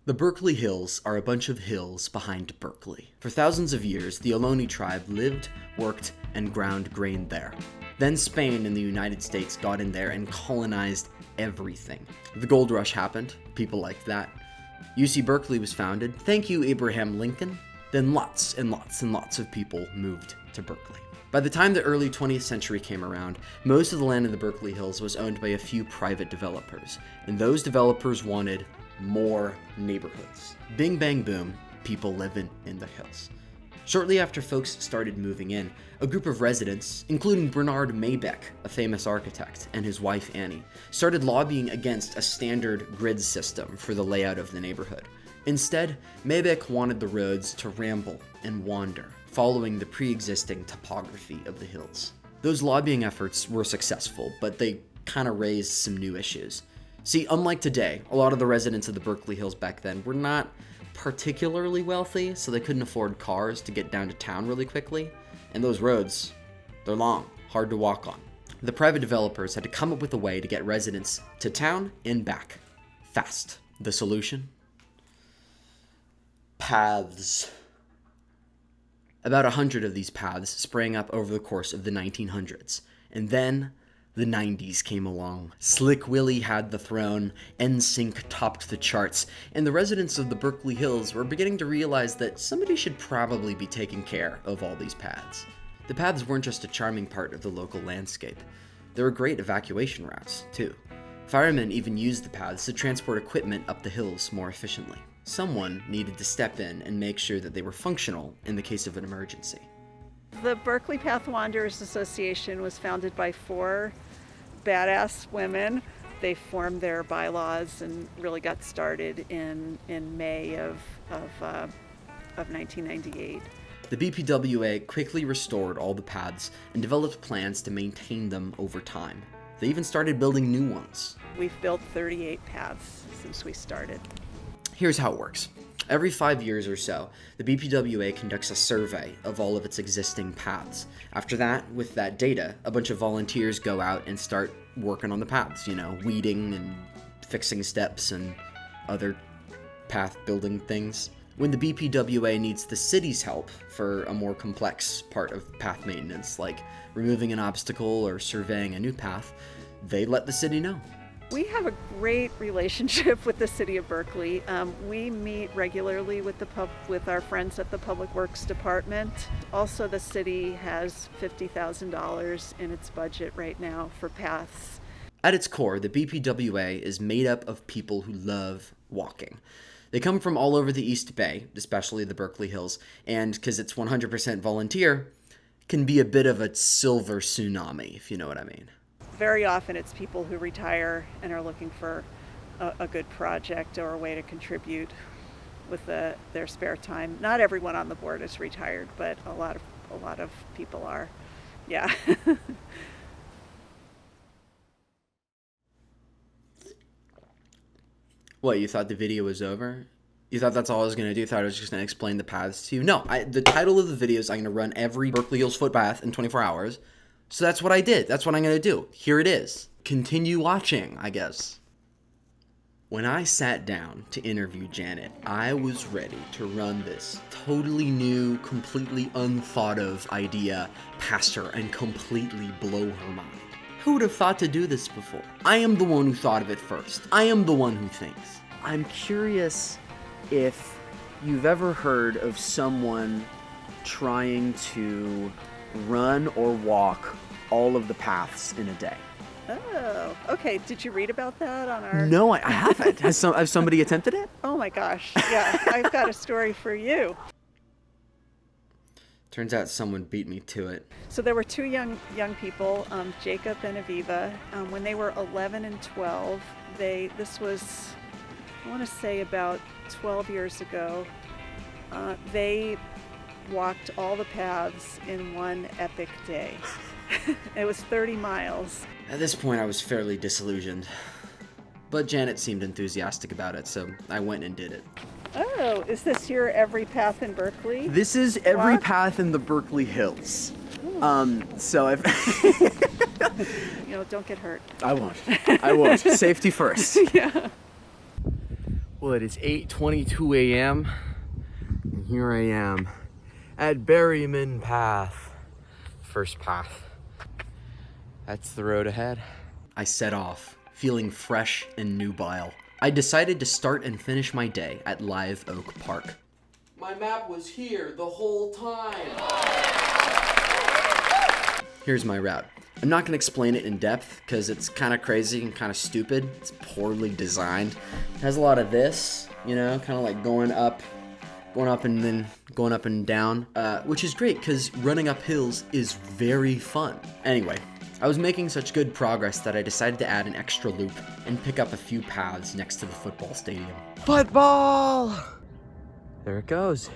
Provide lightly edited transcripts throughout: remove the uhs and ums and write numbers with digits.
The Berkeley Hills are a bunch of hills behind Berkeley. For thousands of years, the Ohlone tribe lived, worked, and ground grain there. Then Spain and the United States got in there and colonized everything. The gold rush happened, people liked that. UC Berkeley was founded, thank you Abraham Lincoln. Then lots and lots and lots of people moved to Berkeley. By the time the early 20th century came around, most of the land in the Berkeley Hills was owned by a few private developers, and those developers wanted more neighborhoods. Bing bang boom, people living in the hills. Shortly after folks started moving in, a group of residents, including Bernard Maybeck, a famous architect, and his wife Annie, started lobbying against a standard grid system for the layout of the neighborhood. Instead, Maybeck wanted the roads to ramble and wander, following the pre-existing topography of the hills. Those lobbying efforts were successful, but they kind of raised some new issues. See, unlike today, a lot of the residents of the Berkeley Hills back then were not particularly wealthy, so they couldn't afford cars to get down to town really quickly. And those roads, they're long, hard to walk on. The private developers had to come up with a way to get residents to town and back, fast. The solution? Paths. About 100 of these paths sprang up over the course of the 1900s, and then the 90s came along. Slick Willie had the throne, NSYNC topped the charts, and the residents of the Berkeley Hills were beginning to realize that somebody should probably be taking care of all these paths. The paths weren't just a charming part of the local landscape. They were great evacuation routes, too. Firemen even used the paths to transport equipment up the hills more efficiently. Someone needed to step in and make sure that they were functional in the case of an emergency. The Berkeley Path Wanderers Association was founded by 4 badass women. They formed their bylaws and really got started in May of 1998. The BPWA quickly restored all the paths and developed plans to maintain them over time. They even started building new ones. We've built 38 paths since we started. Here's how it works. Every 5 years or so, the BPWA conducts a survey of all of its existing paths. After that, with that data, a bunch of volunteers go out and start working on the paths, weeding and fixing steps and other path building things. When the BPWA needs the city's help for a more complex part of path maintenance, like removing an obstacle or surveying a new path, they let the city know. We have a great relationship with the city of Berkeley. We meet regularly with our friends at the Public Works Department. Also, the city has $50,000 in its budget right now for paths. At its core, the BPWA is made up of people who love walking. They come from all over the East Bay, especially the Berkeley Hills, and because it's 100% volunteer, can be a bit of a silver tsunami, if you know what I mean. Very often it's people who retire and are looking for a good project or a way to contribute with their spare time. Not everyone on the board is retired, but a lot of people are. Yeah. What, you thought the video was over? You thought that's all I was going to do? You thought I was just going to explain the paths to you? No, the title of the video is I'm going to run every Berkeley Hills footpath in 24 hours. So that's what I did. That's what I'm going to do. Here it is. Continue watching, I guess. When I sat down to interview Janet, I was ready to run this totally new, completely unthought of idea past her and completely blow her mind. Who would have thought to do this before? I am the one who thought of it first. I am the one who thinks. I'm curious if you've ever heard of someone trying to run or walk all of the paths in a day. Oh, okay. Did you read about that on our... No, I haven't. Has somebody attempted it? Oh my gosh. Yeah, I've got a story for you. Turns out someone beat me to it. So there were 2 young people, Jacob and Aviva. When they were 11 and 12, this was, I want to say about 12 years ago, they walked all the paths in one epic day. It was 30 miles. At this point, I was fairly disillusioned. But Janet seemed enthusiastic about it, so I went and did it. Oh, is this your every path in Berkeley? This is every path in the Berkeley Hills. So if... Don't get hurt. I won't. Safety first. Yeah. Well, it is 8:22 a.m. and here I am at Berryman Path. First path. That's the road ahead. I set off, feeling fresh and nubile. I decided to start and finish my day at Live Oak Park. My map was here the whole time. Here's my route. I'm not gonna explain it in depth because it's kind of crazy and kind of stupid. It's poorly designed. It has a lot of this, you know, kind of like going up and then going up and down, which is great because running up hills is very fun. Anyway, I was making such good progress that I decided to add an extra loop and pick up a few paths next to the football stadium. Football! There it goes.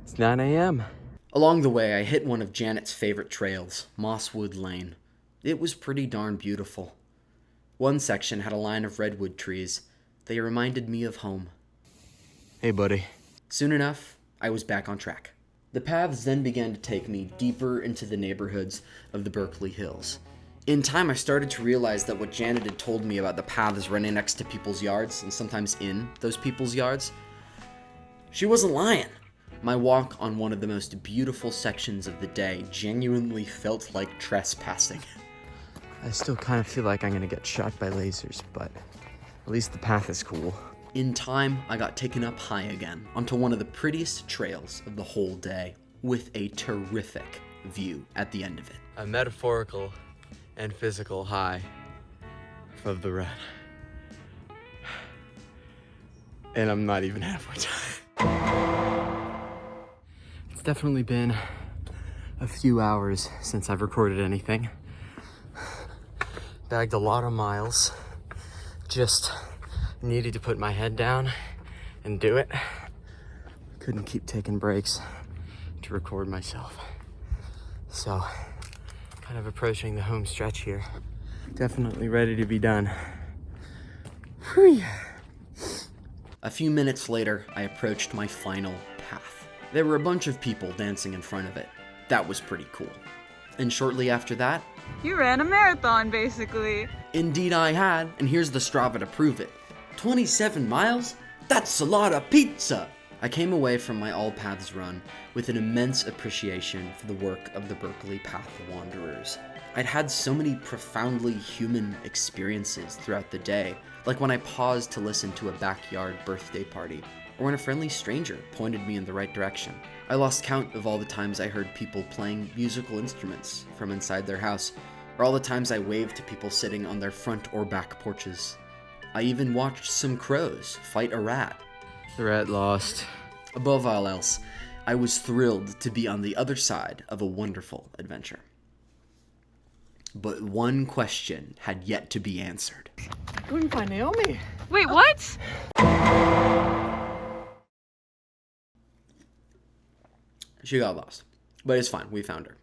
It's 9 a.m. Along the way, I hit one of Janet's favorite trails, Mosswood Lane. It was pretty darn beautiful. One section had a line of redwood trees. They reminded me of home. Hey, buddy. Soon enough, I was back on track. The paths then began to take me deeper into the neighborhoods of the Berkeley Hills. In time, I started to realize that what Janet had told me about the paths running next to people's yards, and sometimes in those people's yards, she wasn't lying. My walk on one of the most beautiful sections of the day genuinely felt like trespassing. I still kind of feel like I'm gonna get shot by lasers, but at least the path is cool. In time, I got taken up high again onto one of the prettiest trails of the whole day, with a terrific view at the end of it. A metaphorical and physical high of the run. And I'm not even halfway done. It's definitely been a few hours since I've recorded anything. Bagged a lot of miles. Just needed to put my head down and do it. Couldn't keep taking breaks to record myself. So, kind of approaching the home stretch here. Definitely ready to be done. Whew. A few minutes later, I approached my final path. There were a bunch of people dancing in front of it. That was pretty cool. And shortly after that, You ran a marathon, basically. indeed I had, and here's the Strava to prove it. 27 miles? That's a lot of pizza! I came away from my All Paths run with an immense appreciation for the work of the Berkeley Path Wanderers. I'd had so many profoundly human experiences throughout the day, like when I paused to listen to a backyard birthday party, or when a friendly stranger pointed me in the right direction. I lost count of all the times I heard people playing musical instruments from inside their house, or all the times I waved to people sitting on their front or back porches. I even watched some crows fight a rat. The rat lost. Above all else, I was thrilled to be on the other side of a wonderful adventure. But one question had yet to be answered. Couldn't find Naomi. Wait, what? She got lost, but it's fine. We found her.